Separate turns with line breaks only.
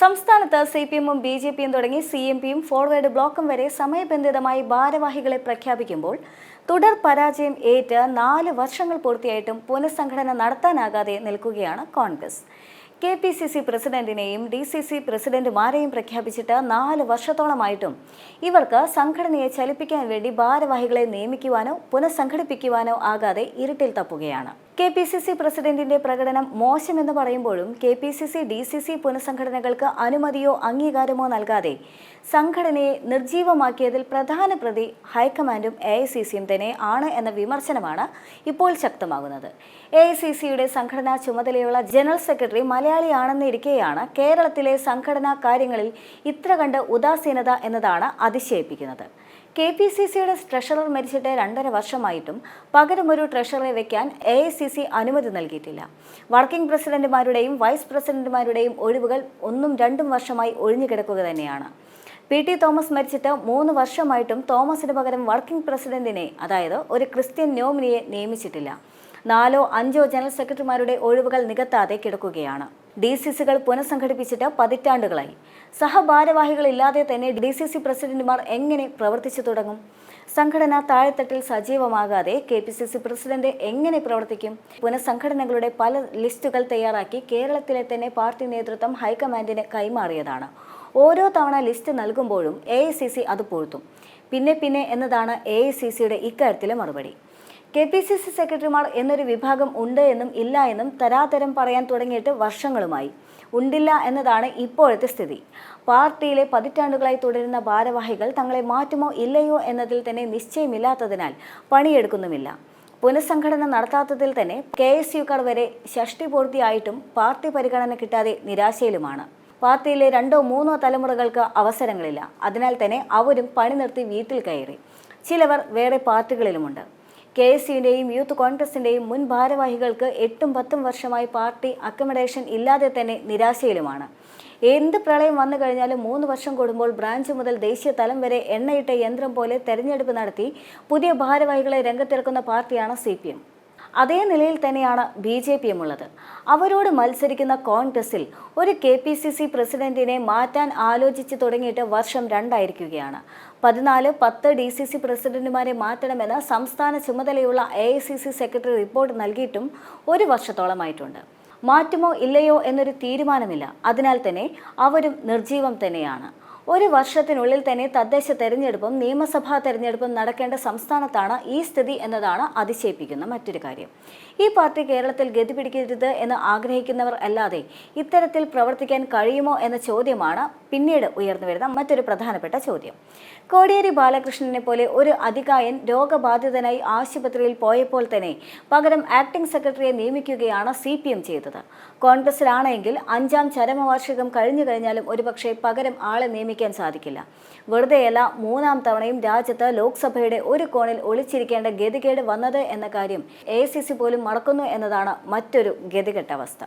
സംസ്ഥാനത്ത് സിപിഎമ്മും ബിജെപിയും തുടങ്ങി സിഎംപിയും ഫോർവേഡ് ബ്ലോക്കും വരെ സമയബന്ധിതമായി ഭാരവാഹികളെ പ്രഖ്യാപിക്കുമ്പോൾ തുടർ പരാജയം ഏറ്റ് 4 വർഷങ്ങൾ പൂർത്തിയായിട്ടും പുനഃസംഘടന നടത്താനാകാതെ നിൽക്കുകയാണ് കോൺഗ്രസ്. കെപിസിസി പ്രസിഡന്റിനെയും ഡിസിസി പ്രസിഡന്റുമാരെയും പ്രഖ്യാപിച്ചിട്ട് 4 വർഷത്തോളമായിട്ടും ഇവർക്ക് സംഘടനയെ ചലിപ്പിക്കാൻ വേണ്ടി ഭാരവാഹികളെ നിയമിക്കുവാനോ പുനഃസംഘടിപ്പിക്കുവാനോ ആകാതെ ഇരുട്ടിൽ തപ്പുകയാണ്. കെപിസിസി പ്രസിഡന്റിന്റെ പ്രകടനം മോശമെന്ന് പറയുമ്പോഴും കെപിസിസി ഡിസിസി പുനഃസംഘടനകൾക്ക് അനുമതിയോ അംഗീകാരമോ നൽകാതെ സംഘടനയെ നിർജീവമാക്കിയതിൽ പ്രധാന പ്രതി ഹൈക്കമാൻഡും എഐസിസിയും തന്നെ ആണ് എന്ന വിമർശനമാണ് ഇപ്പോൾ ശക്തമാകുന്നത്. എഐസിസിയുടെ സംഘടനാ ചുമതലയുള്ള ജനറൽ സെക്രട്ടറി മലയാളിയാണെന്നിരിക്കെയാണ് കേരളത്തിലെ സംഘടനാ കാര്യങ്ങളിൽ ഇത്ര കണ്ട് ഉദാസീനത എന്നതാണ് അതിശയിപ്പിക്കുന്നത്. കെപിസിസിയുടെ ട്രഷറർ മരിച്ചിട്ട് 2.5 വർഷമായിട്ടും പകരം ഒരു ട്രഷററെ വെക്കാൻ എഐസിസി അനുമതി നൽകിയിട്ടില്ല. വർക്കിംഗ് പ്രസിഡന്റുമാരുടെയും വൈസ് പ്രസിഡന്റുമാരുടെയും ഒഴിവുകൾ 1-2 വർഷമായി ഒഴിഞ്ഞുകിടക്കുക തന്നെയാണ്. പി.ടി. തോമസ് മരിച്ചിട്ട് 3 വർഷമായിട്ടും തോമസിന് പകരം വർക്കിംഗ് പ്രസിഡന്റിനെ, അതായത് ഒരു ക്രിസ്ത്യൻ നോമിനിയെ നിയമിച്ചിട്ടില്ല. 4-5 ജനറൽ സെക്രട്ടറിമാരുടെ ഒഴിവുകൾ നികത്താതെ കിടക്കുകയാണ്. ഡിസിസികൾ പുനഃസംഘടിപ്പിച്ചിട്ട് പതിറ്റാണ്ടുകളായി. സഹഭാരവാഹികളില്ലാതെ തന്നെ ഡിസിസി പ്രസിഡന്റുമാർ എങ്ങനെ പ്രവർത്തിച്ചു തുടങ്ങും? സംഘടന താഴെത്തട്ടിൽ സജീവമാകാതെ കെപിസിസി പ്രസിഡന്റ് എങ്ങനെ പ്രവർത്തിക്കും? പുനഃസംഘടനകളുടെ പല ലിസ്റ്റുകൾ തയ്യാറാക്കി കേരളത്തിലെ തന്നെ പാർട്ടി നേതൃത്വം ഹൈക്കമാൻഡിന് കൈമാറിയതാണ്. ഓരോ തവണ ലിസ്റ്റ് നൽകുമ്പോഴും എഐസിസി അത് പൂഴ്ത്തും. പിന്നെ എന്നതാണ് എഐസിസിയുടെ ഇക്കാര്യത്തിലെ മറുപടി. കെപിസിസി സെക്രട്ടറിമാർ എന്നൊരു വിഭാഗം ഉണ്ട് എന്നും ഇല്ല എന്നും തരാതരം പറയാൻ തുടങ്ങിയിട്ട് വർഷങ്ങളുമായി. ഉണ്ടില്ല എന്നതാണ് ഇപ്പോഴത്തെ സ്ഥിതി. പാർട്ടിയിലെ പതിറ്റാണ്ടുകളായി തുടരുന്ന ഭാരവാഹികൾ തങ്ങളെ മാറ്റുമോ ഇല്ലയോ എന്നതിൽ തന്നെ നിശ്ചയമില്ലാത്തതിനാൽ പണിയെടുക്കുന്നുമില്ല. പുനഃസംഘടന നടത്താത്തതിൽ തന്നെ കെഎസ്യുക്കാർ വരെ ഷഷ്ടി പൂർത്തിയായിട്ടും പാർട്ടി പരിഗണന കിട്ടാതെ നിരാശയിലുമാണ്. പാർട്ടിയിലെ 2-3 തലമുറകൾക്ക് അവസരങ്ങളില്ല. അതിനാൽ തന്നെ അവരും പണി നിർത്തി വീട്ടിൽ കയറി. ചിലവർ വേറെ പാർട്ടികളിലുമുണ്ട്. കെഎസ്യുവിൻ്റെയും യൂത്ത് കോൺഗ്രസിൻ്റെയും മുൻ ഭാരവാഹികൾക്ക് 8-10 വർഷമായി പാർട്ടി അക്കമഡേഷൻ ഇല്ലാതെ തന്നെ നിരാശയിലുമാണ്. എന്ത് പ്രളയം വന്നു കഴിഞ്ഞാലും 3 വർഷം കൂടുമ്പോൾ ബ്രാഞ്ച് മുതൽ ദേശീയ തലം വരെ എണ്ണയിട്ട യന്ത്രം പോലെ തെരഞ്ഞെടുപ്പ് നടത്തി പുതിയ ഭാരവാഹികളെ രംഗത്തിറക്കുന്ന പാർട്ടിയാണ് സിപിഎം. അതേ നിലയിൽ തന്നെയാണ് ബിജെപിയും ഉള്ളത്. അവരോട് മത്സരിക്കുന്ന കോൺഗ്രസിൽ ഒരു കെപിസിസി പ്രസിഡന്റിനെ മാറ്റാൻ ആലോചിച്ച് തുടങ്ങിയിട്ട് വർഷം 2 ആയിരിക്കുകയാണ്. 14-10 ഡിസിസി പ്രസിഡന്റുമാരെ മാറ്റണമെന്ന് സംസ്ഥാന ചുമതലയുള്ള എഐസിസി സെക്രട്ടറി റിപ്പോർട്ട് നൽകിയിട്ടും 1 വർഷത്തോളമായിട്ടുണ്ട്. മാറ്റുമോ ഇല്ലയോ എന്നൊരു തീരുമാനമില്ല. അതിനാൽ തന്നെ അവരും നിർജീവം തന്നെയാണ്. 1 വർഷത്തിനുള്ളിൽ തന്നെ തദ്ദേശ തെരഞ്ഞെടുപ്പും നിയമസഭാ തെരഞ്ഞെടുപ്പും നടക്കേണ്ട സംസ്ഥാനത്താണ് ഈ സ്ഥിതി എന്നതാണ് അതിശയിപ്പിക്കുന്ന മറ്റൊരു കാര്യം. ഈ പാർട്ടി കേരളത്തിൽ ഗതി പിടിക്കരുത് എന്ന് ആഗ്രഹിക്കുന്നവർ അല്ലാതെ ഇത്തരത്തിൽ പ്രവർത്തിക്കാൻ കഴിയുമോ എന്ന ചോദ്യമാണ് പിന്നീട് ഉയർന്നു വരുന്ന മറ്റൊരു പ്രധാനപ്പെട്ട ചോദ്യം. കോടിയേരി ബാലകൃഷ്ണനെ പോലെ ഒരു അതികായൻ രോഗബാധിതനായി ആശുപത്രിയിൽ പോയപ്പോൾ തന്നെ പകരം ആക്ടിംഗ് സെക്രട്ടറിയെ നിയമിക്കുകയാണ് സിപിഎം ചെയ്തത്. കോൺഗ്രസിലാണെങ്കിൽ 5ാം ചരമവാർഷികം കഴിഞ്ഞു കഴിഞ്ഞാലും ഒരുപക്ഷെ പകരം ആളെ നിയമിക്കാൻ സാധിക്കില്ല. വെറുതെയല്ല 3ാം തവണയും രാജ്യത്ത് ലോക്സഭയുടെ ഒരു കോണിൽ ഒളിച്ചിരിക്കേണ്ട ഗതികേട് വന്നത് എന്ന കാര്യം എഐസിസി പോലും മറക്കുന്നു എന്നതാണ് മറ്റൊരു ഗതികെട്ട അവസ്ഥ.